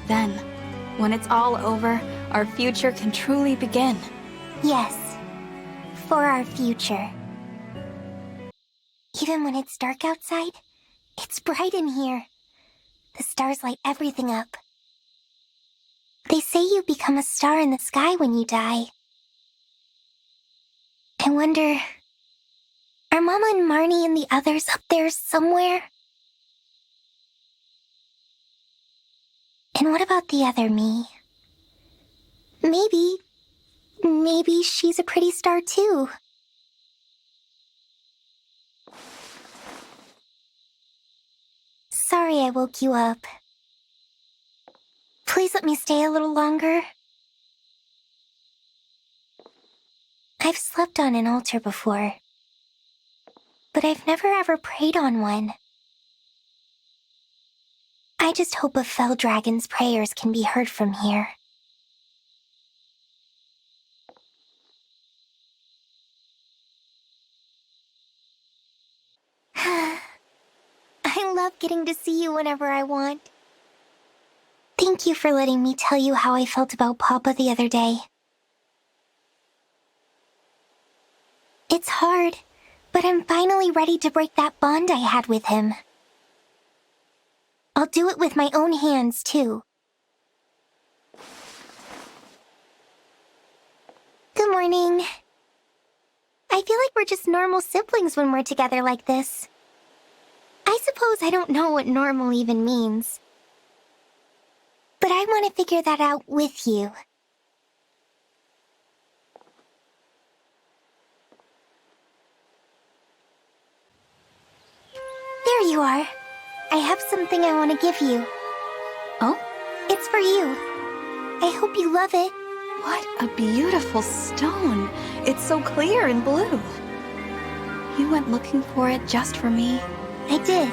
Then, when it's all over, our future can truly begin. Yes. For our future. Even when it's dark outside, it's bright in here. The stars light everything up. They say you become a star in the sky when you die. I wonder, are Mama and Marnie and the others up there somewhere? And what about the other me? Maybe maybe she's a pretty star too. Sorry I woke you up. Please let me stay a little longer. I've slept on an altar before, but I've never ever prayed on one. I just hope a fell dragon's prayers can be heard from here. I love getting to see you whenever I want. Thank you for letting me tell you how I felt about Papa the other day. It's hard, but I'm finally ready to break that bond I had with him. I'll do it with my own hands, too. Good morning. I feel like we're just normal siblings when we're together like this. I suppose I don't know what normal even means. But I want to figure that out with you. There you are. I have something I want to give you. Oh? It's for you. I hope you love it. What a beautiful stone. It's so clear and blue. You went looking for it just for me? I did.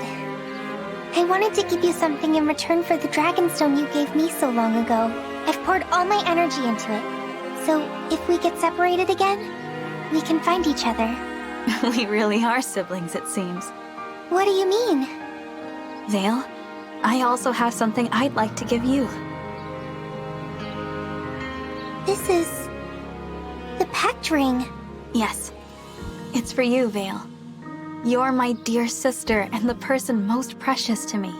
I wanted to give you something in return for the dragonstone you gave me so long ago. I've poured all my energy into it. So, if we get separated again, we can find each other. We really are siblings, it seems. What do you mean? Veyle, I also have something I'd like to give you. This is... the pact ring. Yes. It's for you, Veyle. You're my dear sister and the person most precious to me.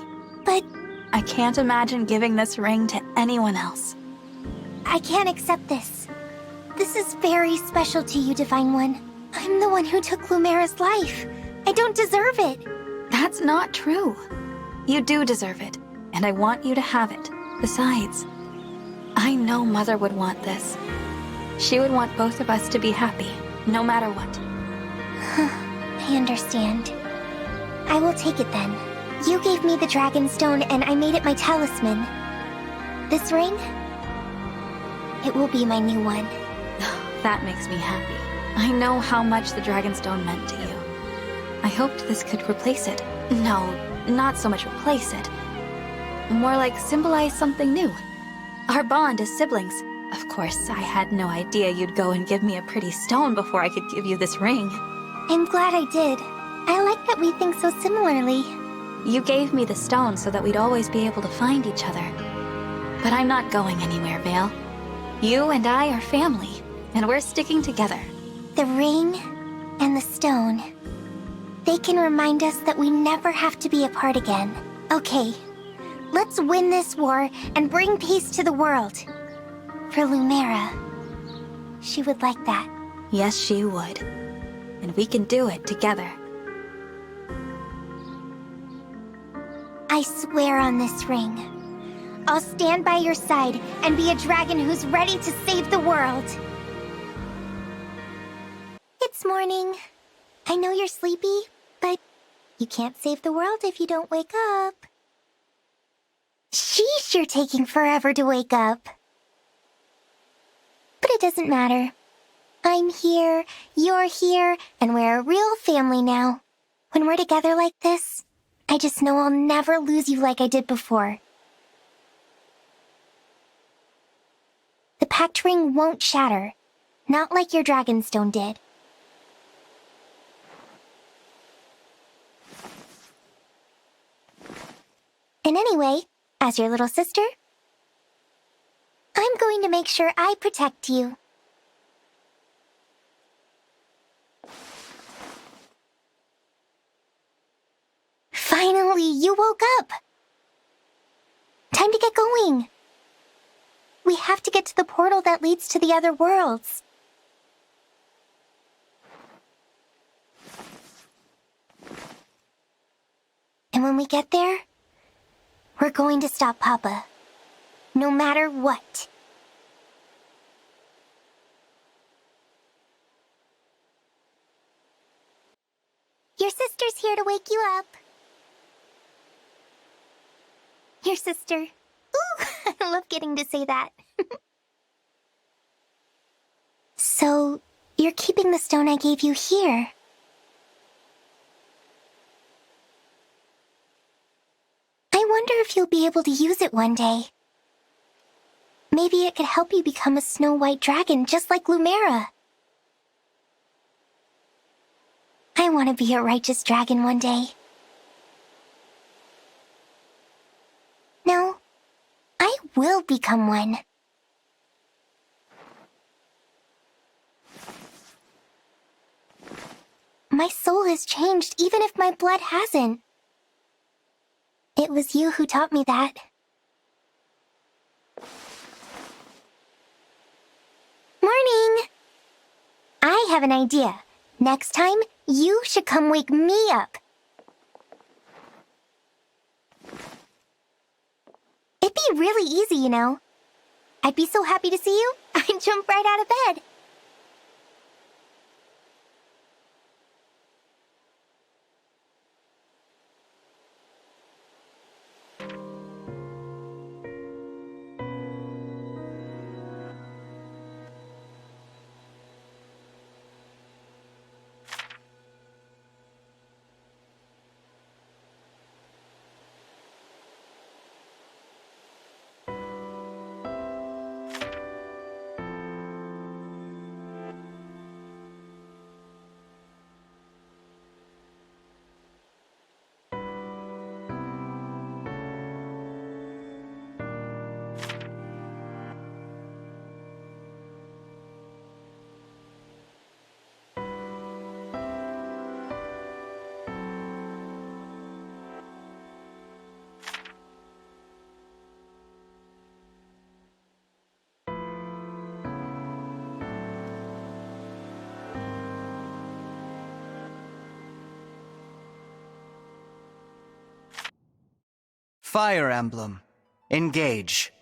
But... I can't imagine giving this ring to anyone else. I can't accept this. This is very special to you, Divine One. I'm the one who took Lumera's life. I don't deserve it. That's not true. You do deserve it, and I want you to have it. Besides, I know Mother would want this. She would want both of us to be happy, no matter what. I understand. I will take it then. You gave me the Dragonstone and I made it my talisman. This ring? It will be my new one. That makes me happy. I know how much the Dragonstone meant to you. I hoped this could replace it. No, not so much replace it. More like symbolize something new. Our bond as siblings. Of course, I had no idea you'd go and give me a pretty stone before I could give you this ring. I'm glad I did. I like that we think so similarly. You gave me the stone so that we'd always be able to find each other. But I'm not going anywhere, Veyle. You and I are family, and we're sticking together. The ring and the stone. They can remind us that we never have to be apart again. Okay, let's win this war and bring peace to the world. For Lumera. She would like that. Yes, she would. And we can do it together. I swear on this ring. I'll stand by your side and be a dragon who's ready to save the world. It's morning. I know you're sleepy, but you can't save the world if you don't wake up. Sheesh, you're taking forever to wake up. But it doesn't matter. I'm here, you're here, and we're a real family now. When we're together like this, I just know I'll never lose you like I did before. The pact ring won't shatter, not like your Dragonstone did. And anyway, as your little sister, I'm going to make sure I protect you. Finally, you woke up! Time to get going! We have to get to the portal that leads to the other worlds. And when we get there, we're going to stop Papa. No matter what. Your sister's here to wake you up. Your sister. Ooh, I love getting to say that. So, you're keeping the stone I gave you here. I wonder if you'll be able to use it one day. Maybe it could help you become a snow-white dragon just like Lumera. I want to be a righteous dragon one day. No, I will become one. My soul has changed even if my blood hasn't. It was you who taught me that. Morning! I have an idea. Next time, you should come wake me up. It'd be really easy, you know. I'd be so happy to see you, I'd jump right out of bed. Fire Emblem. Engage.